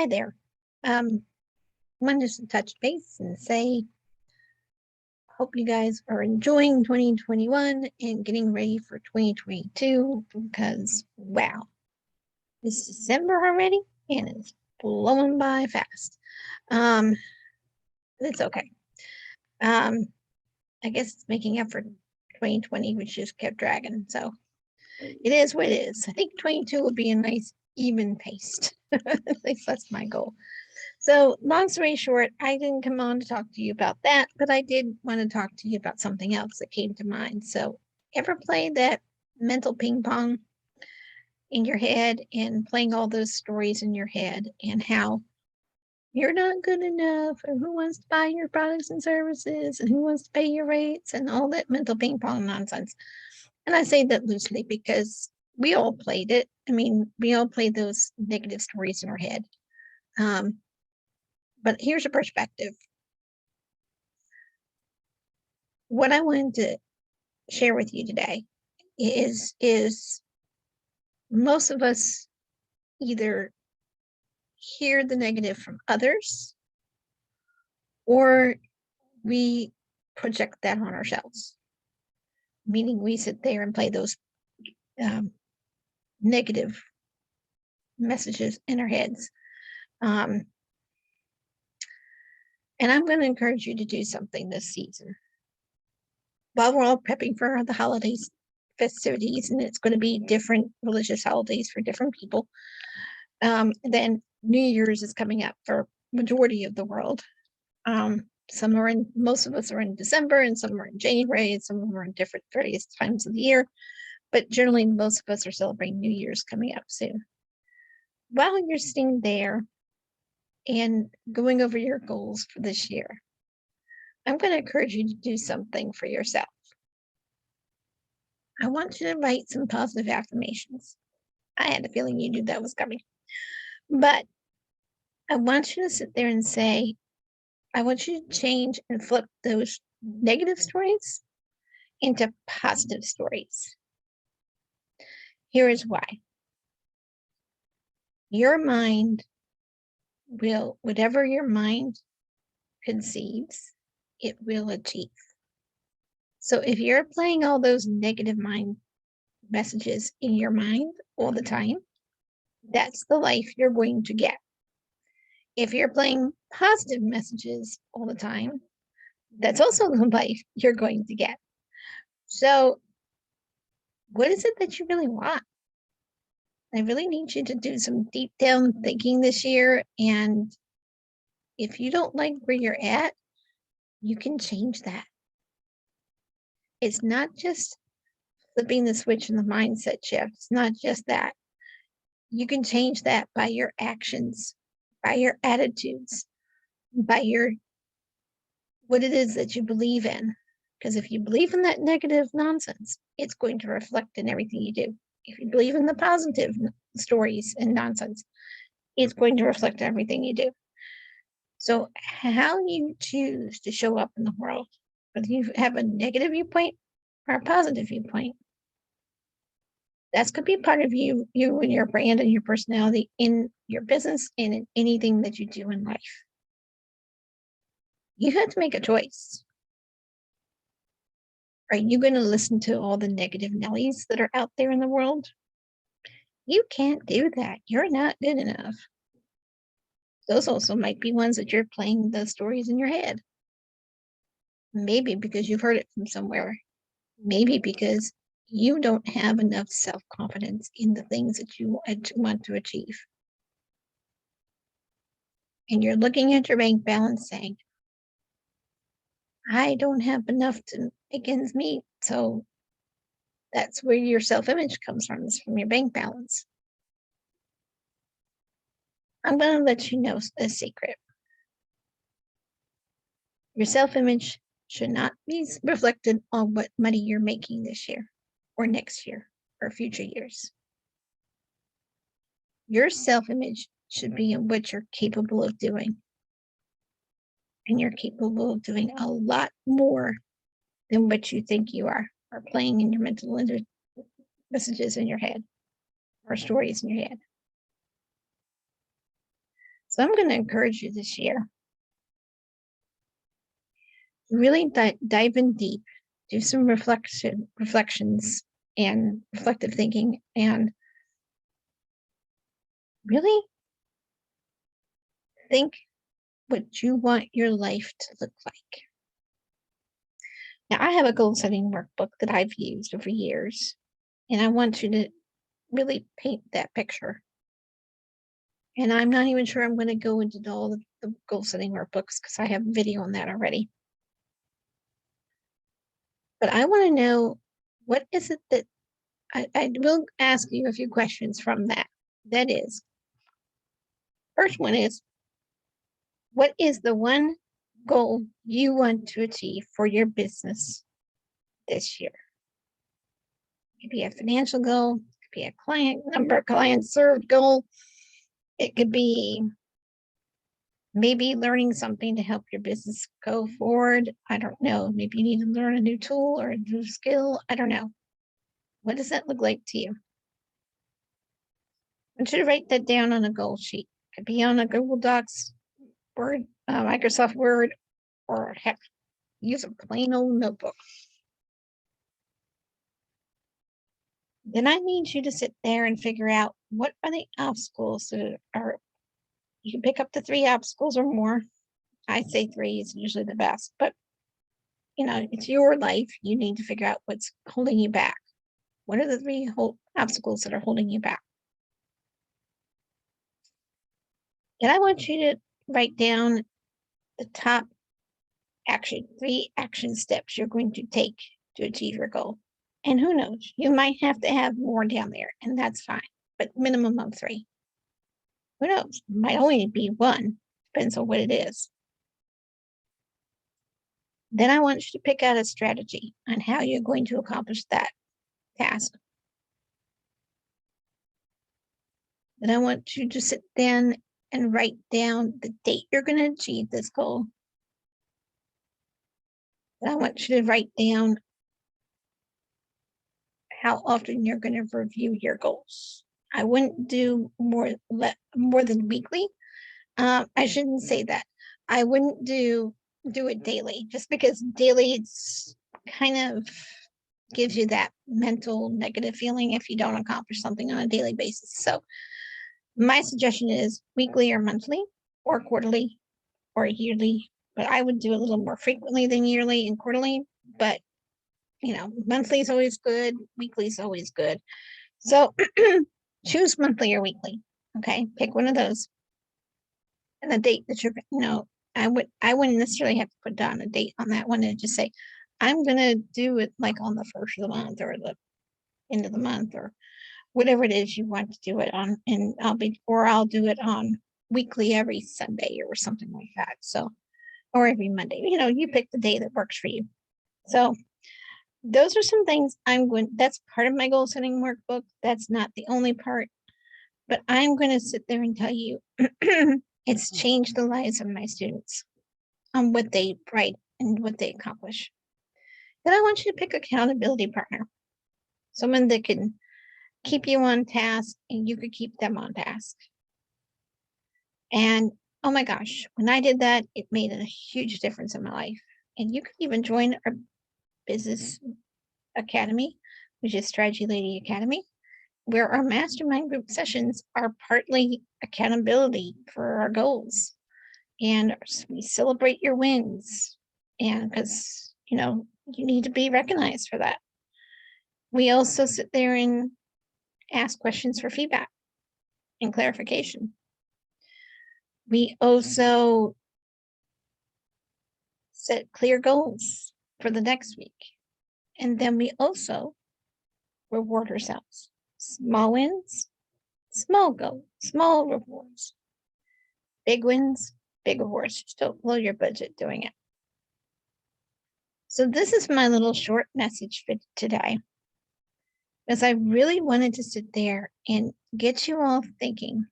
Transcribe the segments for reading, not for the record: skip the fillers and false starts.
Hi there. I wanted just to touch base and say, hope you guys are enjoying 2021 and getting ready for 2022 because, wow, it's December already and it's blowing by fast. But it's okay. I guess it's making up for 2020, which just kept dragging. So it is what it is. I think 22 will be a nice, even paced. At least that's my goal. So, long story short, I didn't come on to talk to you about that, but I did want to talk to you about something else that came to mind. So, ever play that mental ping pong in your head and playing all those stories in your head and how you're not good enough and who wants to buy your products and services and who wants to pay your rates and all that mental ping pong nonsense? And I say that loosely because we all played it. I mean, we all played those negative stories in our head. But here's a perspective. What I wanted to share with you today is most of us either hear the negative from others or we project that on ourselves, meaning we sit there and play those negative messages in our heads. And I'm going to encourage you to do something this season. While we're all prepping for the holidays, festivities, and it's going to be different religious holidays for different people. Then New Year's is coming up for majority of the world. Most of us are in December, and some are in January, and some of them are in different various times of the year. But generally, most of us are celebrating New Year's coming up soon. While you're sitting there and going over your goals for this year, I'm going to encourage you to do something for yourself. I want you to write some positive affirmations. I had a feeling you knew that was coming. But I want you to sit there and say, I want you to change and flip those negative stories into positive stories. Here is why. Your mind will, whatever your mind conceives, it will achieve. So if you're playing all those negative mind messages in your mind all the time, that's the life you're going to get. If you're playing positive messages all the time, that's also the life you're going to get. So what is it that you really want? I really need you to do some deep down thinking this year. And if you don't like where you're at, you can change that. It's not just flipping the switch in the mindset shift. It's not just that. You can change that by your actions, by your attitudes, by what it is that you believe in. Because if you believe in that negative nonsense, it's going to reflect in everything you do. If you believe in the positive stories and nonsense, it's going to reflect everything you do. So how you choose to show up in the world, whether you have a negative viewpoint or a positive viewpoint, that's going to be part of you and your brand and your personality in your business and in anything that you do in life. You have to make a choice. Are you going to listen to all the negative Nellies that are out there in the world? You can't do that. You're not good enough. Those also might be ones that you're playing the stories in your head. Maybe because you've heard it from somewhere. Maybe because you don't have enough self-confidence in the things that you want to achieve. And you're looking at your bank balance saying, I don't have enough to make ends meet. So that's where your self-image comes from, is from your bank balance. I'm going to let you know a secret. Your self-image should not be reflected on what money you're making this year or next year or future years. Your self-image should be in what you're capable of doing. And you're capable of doing a lot more than what you think you are, or playing in your mental messages in your head or stories in your head. So I'm going to encourage you this year. Really dive in deep, do some reflections and reflective thinking, and really think what you want your life to look like. Now, I have a goal setting workbook that I've used over years, and I want you to really paint that picture. And I'm not even sure I'm going to go into all the goal setting workbooks because I have a video on that already. But I want to know, what is it that I will ask you a few questions from that. That is, first one is, what is the one goal you want to achieve for your business this year? It could be a financial goal, it could be a client number, client served goal. It could be maybe learning something to help your business go forward. I don't know. Maybe you need to learn a new tool or a new skill. I don't know. What does that look like to you? I want you to write that down on a goal sheet. It could be on a Google Docs, Word, Microsoft Word, or heck, use a plain old notebook. Then I need you to sit there and figure out, what are the obstacles that are, you can pick up to 3 obstacles or more. I say 3 is usually the best, but it's your life. You need to figure out what's holding you back. What are the 3 obstacles that are holding you back? And I want you to write down the top 3 action steps you're going to take to achieve your goal. And who knows, you might have to have more down there, and that's fine, but minimum of 3. Who knows, it might only be 1, depends on what it is. Then I want you to pick out a strategy on how you're going to accomplish that task. Then I want you to sit down and write down the date you're going to achieve this goal. Then I want you to write down how often you're going to review your goals. I wouldn't do more than weekly. I shouldn't say that. I wouldn't do it daily, just because daily it's kind of gives you that mental negative feeling if you don't accomplish something on a daily basis. So my suggestion is weekly or monthly or quarterly or yearly, but I would do a little more frequently than yearly and quarterly. But monthly is always good, weekly is always good. So choose monthly or weekly. Okay, pick one of those. And the date that you're, I wouldn't necessarily have to put down a date on that one and just say, I'm gonna do it like on the first of the month or the end of the month or whatever it is you want to do it on. And I'll do it on weekly every Sunday or something like that. So, or every Monday, you pick the day that works for you. So those are some things that's part of my goal setting workbook. That's not the only part, but I'm going to sit there and tell you it's changed the lives of my students on what they write and what they accomplish. Then I want you to pick accountability partner, someone that can keep you on task and you could keep them on task. And oh my gosh, when I did that, it made a huge difference in my life. And you could even join our business academy, which is Strategy Lady Academy, where our mastermind group sessions are partly accountability for our goals. And we celebrate your wins. And because, you need to be recognized for that. We also sit there and ask questions for feedback and clarification. We also set clear goals for the next week. And then we also reward ourselves. Small wins, small goals, small rewards. Big wins, big rewards. Just don't blow your budget doing it. So this is my little short message for today, because I really wanted to sit there and get you all thinking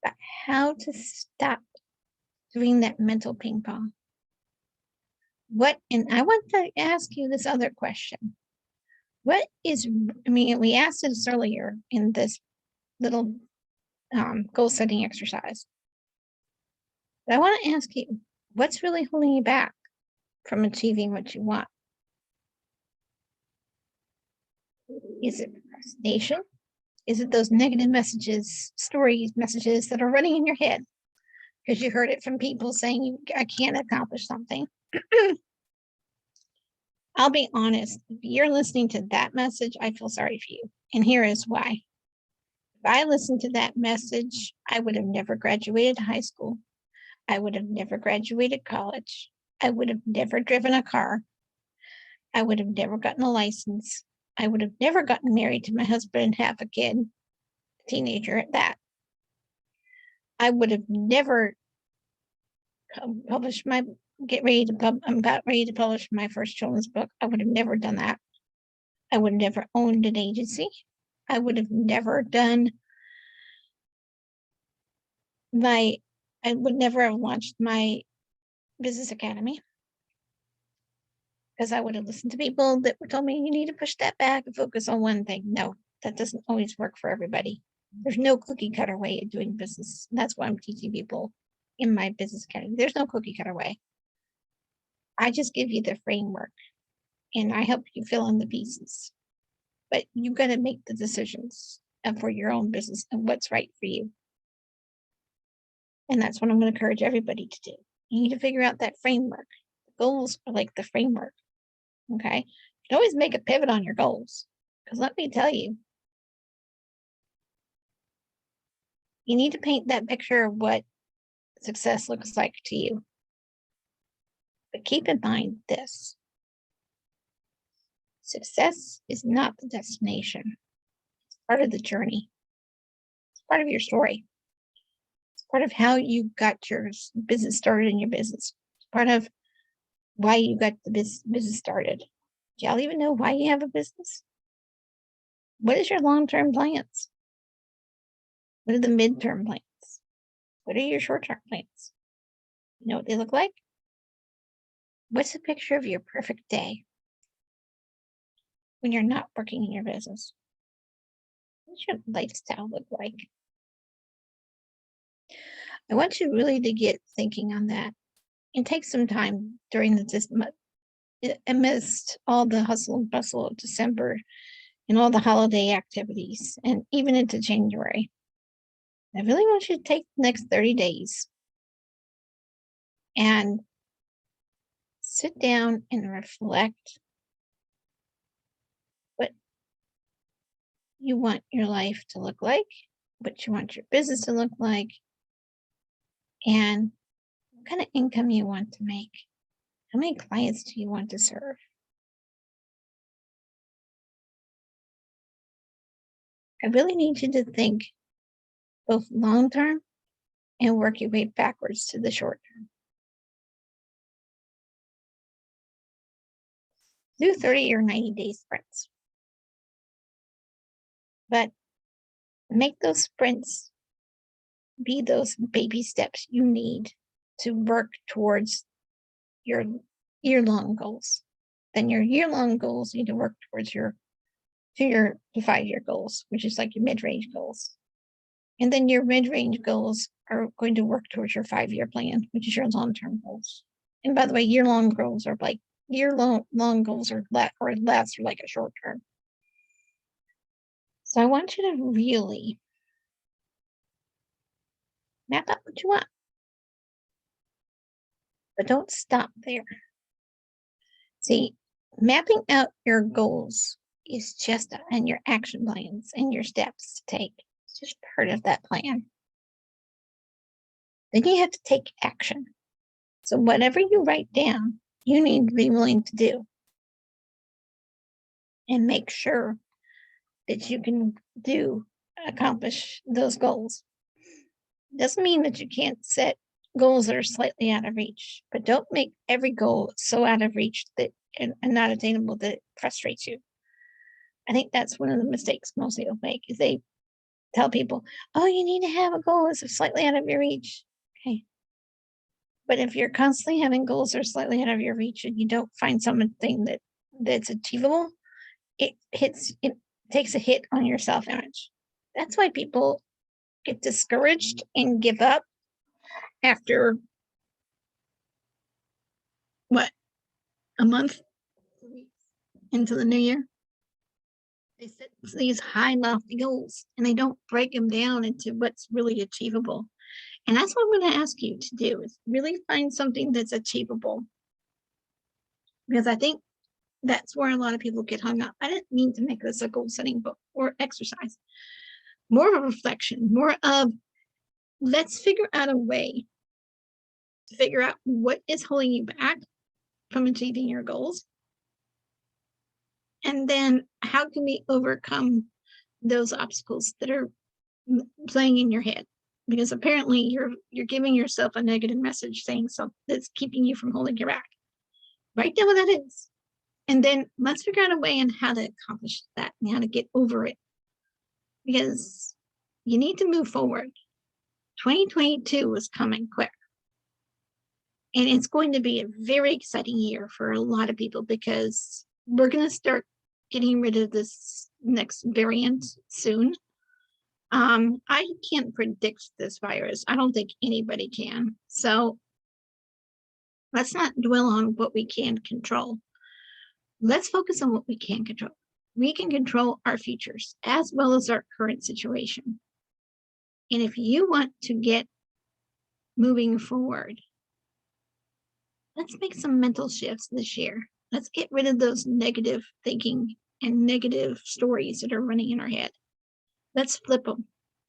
about how to stop doing that mental ping pong. And I want to ask you this other question. We asked this earlier in this little goal setting exercise. But I want to ask you, what's really holding you back from achieving what you want? Is it procrastination? Is it those negative messages, stories, messages that are running in your head because you heard it from people saying I can't accomplish something? I'll be honest, if you're listening to that message, I feel sorry for you. And here is why. If I listened to that message, I would have never graduated high school. I would have never graduated college. I would have never driven a car. I would have never gotten a license. I would have never gotten married to my husband and have a kid, a teenager at that. I would have never published I'm about ready to publish my first children's book. I would have never done that. I would have never owned an agency. I would have never done I would never have launched my business academy because I would have listened to people that were told me you need to push that back and focus on one thing. No, that doesn't always work for everybody. There's no cookie cutter way of doing business. And that's why I'm teaching people in my business academy. There's no cookie cutter way. I just give you the framework and I help you fill in the pieces. But you got to make the decisions for your own business and what's right for you. And that's what I'm going to encourage everybody to do. You need to figure out that framework. The goals are like the framework. Okay. You can always make a pivot on your goals. Because let me tell you, you need to paint that picture of what success looks like to you. But keep in mind this. Success is not the destination. It's part of the journey. It's part of your story. It's part of how you got your business started in your business. It's part of why you got the business started. Do y'all even know why you have a business? What is your long-term plans? What are the midterm plans? What are your short-term plans? You know what they look like? What's a picture of your perfect day when you're not working in your business? What's your lifestyle look like? I want you really to get thinking on that and take some time during this month, amidst all the hustle and bustle of December and all the holiday activities and even into January. I really want you to take the next 30 days and sit down and reflect what you want your life to look like, what you want your business to look like, and what kind of income you want to make. How many clients do you want to serve? I really need you to think both long term and work your way backwards to the short term. Do 30 or 90-day sprints. But make those sprints be those baby steps you need to work towards your year-long goals. Then your year-long goals need to work towards your 5-year goals, which is like your mid-range goals. And then your mid-range goals are going to work towards your 5-year plan, which is your long-term goals. And by the way, year-long goals are like year-long goals are less or like a short term. So I want you to really map out what you want. But don't stop there. See, mapping out your goals is just, and your action plans and your steps to take. It's just part of that plan. Then you have to take action. So whatever you write down, you need to be willing to do. And make sure that you can accomplish those goals. Doesn't mean that you can't set goals that are slightly out of reach, but don't make every goal so out of reach that and not attainable that it frustrates you. I think that's one of the mistakes most people make is they tell people, oh, you need to have a goal that's slightly out of your reach. Okay. But if you're constantly having goals that are slightly out of your reach and you don't find something that's achievable, it takes a hit on your self-image. That's why people get discouraged and give up after a month into the new year, they set these high, lofty goals and they don't break them down into what's really achievable. And that's what I'm going to ask you to do is really find something that's achievable. Because I think that's where a lot of people get hung up. I didn't mean to make this a goal setting book or exercise, more of a reflection, more of let's figure out a way to figure out what is holding you back from achieving your goals. And then how can we overcome those obstacles that are playing in your head? Because apparently you're giving yourself a negative message saying something that's keeping you from holding your back. Write down what that is. And then let's figure out a way on how to accomplish that and how to get over it. Because you need to move forward. 2022 is coming quick. And it's going to be a very exciting year for a lot of people because we're going to start getting rid of this next variant soon. I can't predict this virus. I don't think anybody can. So let's not dwell on what we can control. Let's focus on what we can control. We can control our futures as well as our current situation. And if you want to get moving forward, let's make some mental shifts this year. Let's get rid of those negative thinking and negative stories that are running in our head. Let's flip them.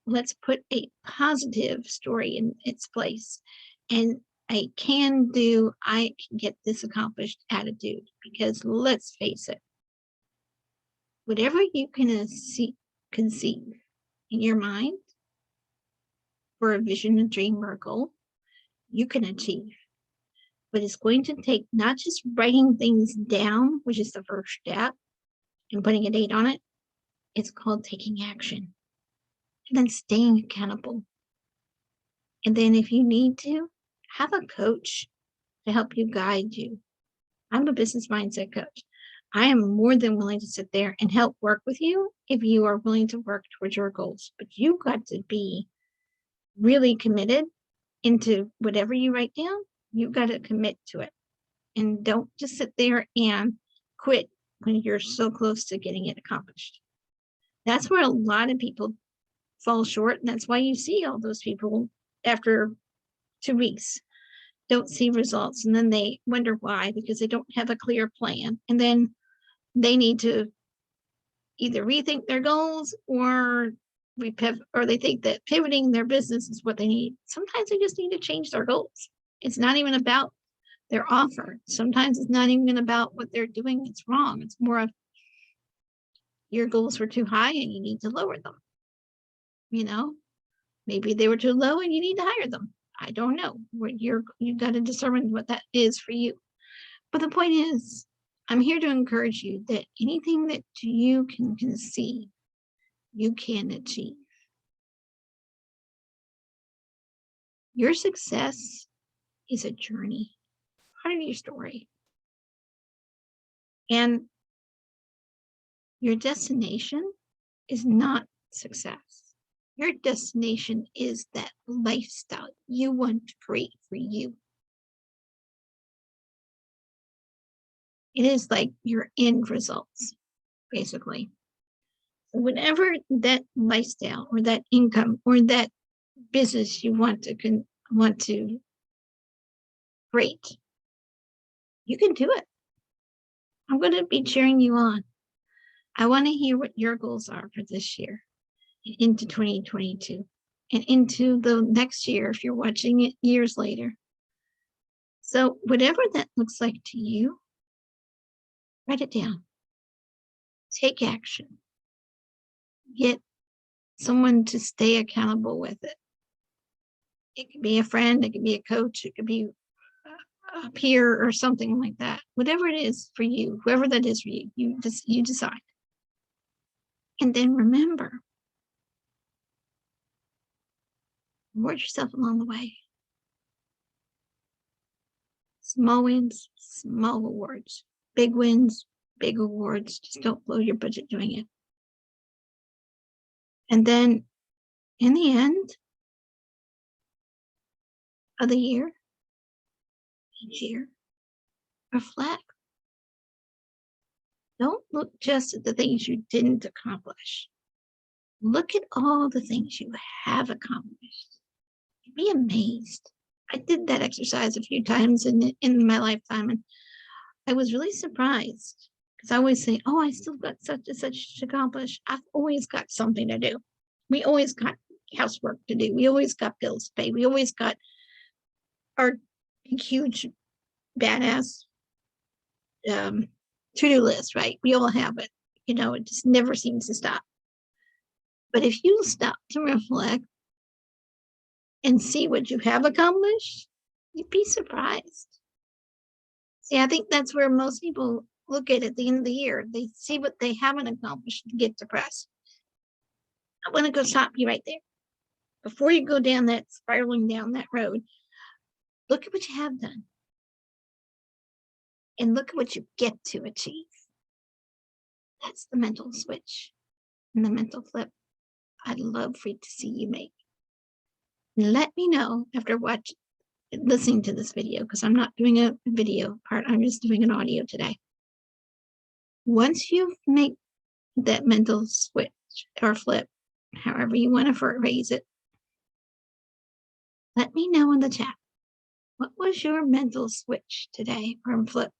Let's put a positive story in its place and a can do, I can get this accomplished attitude. Because let's face it, whatever you can conceive in your mind for a vision, a dream, or a goal, you can achieve. But it's going to take not just writing things down, which is the first step, and putting a date on it. It's called taking action. And then staying accountable. And then if you need to, have a coach to help you guide you. I'm a business mindset coach. I am more than willing to sit there and help work with you if you are willing to work towards your goals. But you've got to be really committed into whatever you write down. You've got to commit to it. And don't just sit there and quit when you're so close to getting it accomplished. That's where a lot of people fall short. And that's why you see all those people after 2 weeks don't see results. And then they wonder why, because they don't have a clear plan. And then they need to either rethink their goals or they think that pivoting their business is what they need. Sometimes they just need to change their goals. It's not even about their offer. Sometimes it's not even about what they're doing. It's wrong. It's more of your goals were too high and you need to lower them. Maybe they were too low and you need to hire them. I don't know. You've got to determine what that is for you. But the point is, I'm here to encourage you that anything that you can conceive, you can achieve. Your success is a journey, part of your story. And your destination is not success. Your destination is that lifestyle you want to create for you. It is like your end results, basically. So whatever that lifestyle or that income or that business you want to create, you can do it. I'm going to be cheering you on. I want to hear what your goals are for this year and into 2022 and into the next year if you're watching it years later. So whatever that looks like to you, write it down. Take action. Get someone to stay accountable with it. It could be a friend, it could be a coach, it could be a peer or something like that. Whatever it is for you, whoever that is for you, you decide. And then remember, reward yourself along the way. Small wins, small rewards. Big wins, big rewards. Just don't blow your budget doing it. And then in the end of the year, each year, reflect. Don't look just at the things you didn't accomplish. Look at all the things you have accomplished. Be amazed. I did that exercise a few times in my lifetime, and I was really surprised because I always say, "Oh, I still got such and such to accomplish." I've always got something to do. We always got housework to do. We always got bills to pay. We always got our huge badass um, to-do list, right? We all have it. It just never seems to stop. But if you stop to reflect and see what you have accomplished, you'd be surprised. See, I think that's where most people look at the end of the year. They see what they haven't accomplished and get depressed. I want to go stop you right there. Before you go down that spiraling down that road, look at what you have done and look at what you get to achieve. That's the mental switch and the mental flip I'd love for you to see you make. And let me know after listening to this video, because I'm not doing a video part, I'm just doing an audio today. Once you make that mental switch or flip, however you want to phrase it, let me know in the chat. What was your mental switch today or flip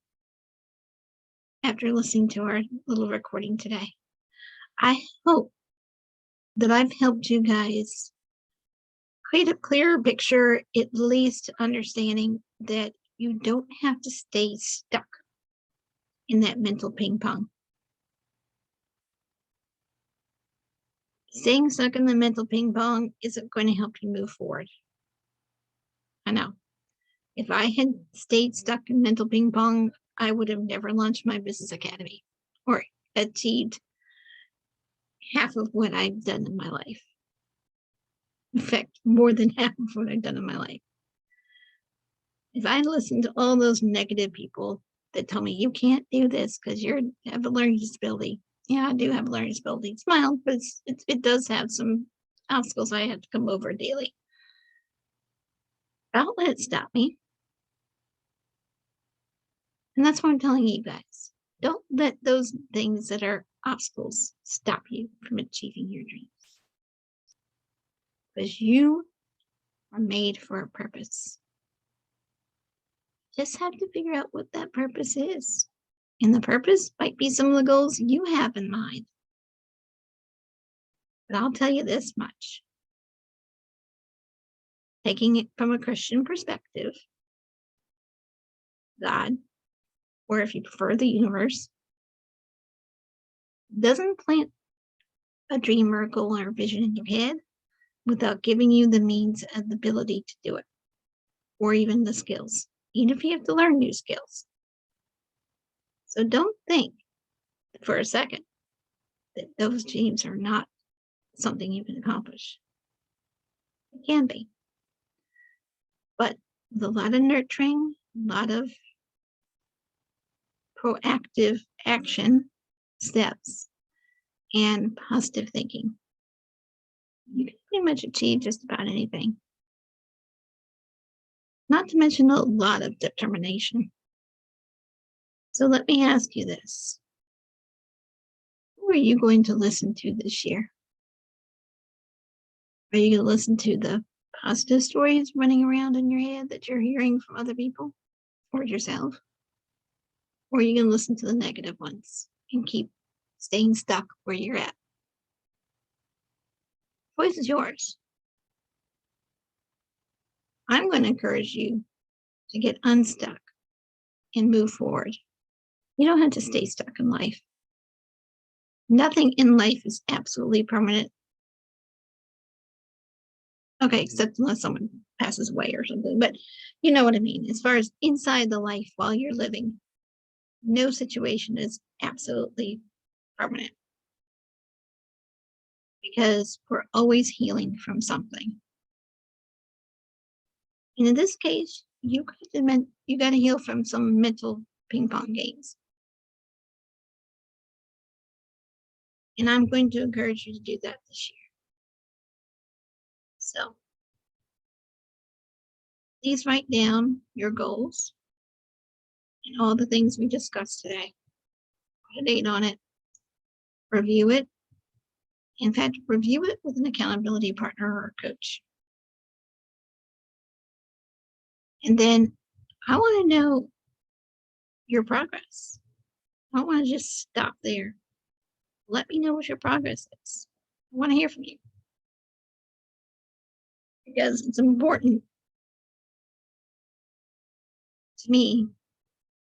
after listening to our little recording today? I hope that I've helped you guys create a clearer picture, at least understanding that you don't have to stay stuck in that mental ping pong. Staying stuck in the mental ping pong isn't going to help you move forward. I know. If I had stayed stuck in mental ping pong, I would have never launched my business academy or achieved half of what I've done in my life. In fact, more than half of what I've done in my life. If I listened to all those negative people that tell me you can't do this because you have a learning disability. Yeah, I do have a learning disability. It's mild, but it does have some obstacles I have to come over daily. Don't let it stop me. And that's what I'm telling you guys. Don't let those things that are obstacles stop you from achieving your dreams. Because you are made for a purpose. Just have to figure out what that purpose is. And the purpose might be some of the goals you have in mind. But I'll tell you this much. Taking it from a Christian perspective, God, or if you prefer the universe, doesn't plant a dream or a goal or a vision in your head without giving you the means and the ability to do it, or even the skills, even if you have to learn new skills. So don't think for a second that those dreams are not something you can accomplish. It can be. But with a lot of nurturing, a lot of proactive action steps, and positive thinking, you can pretty much achieve just about anything. Not to mention a lot of determination. So let me ask you this. Who are you going to listen to this year? Are you going to listen to the positive stories running around in your head that you're hearing from other people or yourself? Or are you going to listen to the negative ones and keep staying stuck where you're at? The choice is yours. I'm going to encourage you to get unstuck and move forward. You don't have to stay stuck in life. Nothing in life is absolutely permanent. Okay, except unless someone passes away or something, but you know what I mean. As far as inside the life while you're living, no situation is absolutely permanent because we're always healing from something. And in this case, you got to heal from some mental ping pong games. And I'm going to encourage you to do that this year. So please write down your goals and all the things we discussed today. put a date on it, review it. In fact, review it with an accountability partner or a coach. And then I want to know your progress. I don't want to just stop there. Let me know what your progress is. I want to hear from you because it's important to me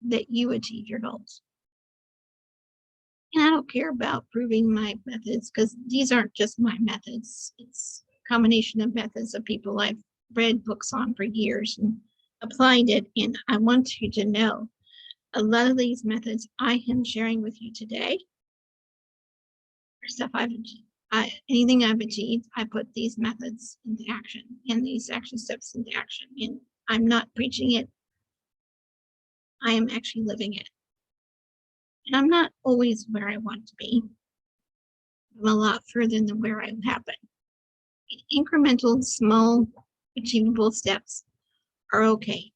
that you achieve your goals. And I don't care about proving my methods because these aren't just my methods. It's a combination of methods of people I've read books on for years and applied it. And I want you to know a lot of these methods I am sharing with you today are stuff I've achieved. Anything I've achieved, I put these methods into action and these action steps into action. And I'm not preaching it. I am actually living it. And I'm not always where I want to be. I'm a lot further than where I have been. Incremental, small, achievable steps are okay.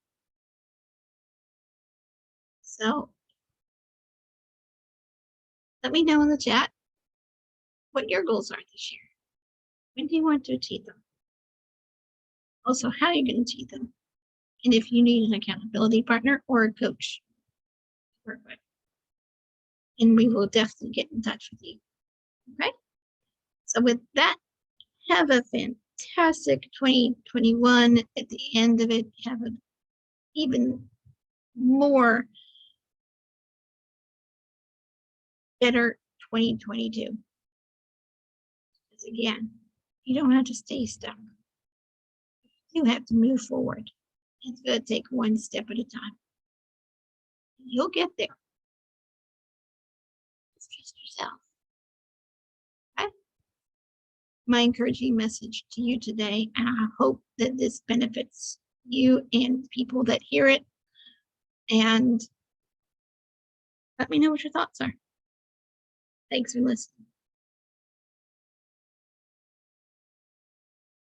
So let me know in the chat what your goals are this year. When do you want to achieve them? Also, how you're going to achieve them. And if you need an accountability partner or a coach to work with. And we will definitely get in touch with you. Okay? So with that, have a fantastic 2021. At the end of it, have an even more better 2022. Because again, you don't have to stay stuck. You have to move forward. It's going to take one step at a time. You'll get there. Just trust yourself. Okay? My encouraging message to you today, and I hope that this benefits you and people that hear it. And let me know what your thoughts are. Thanks for listening.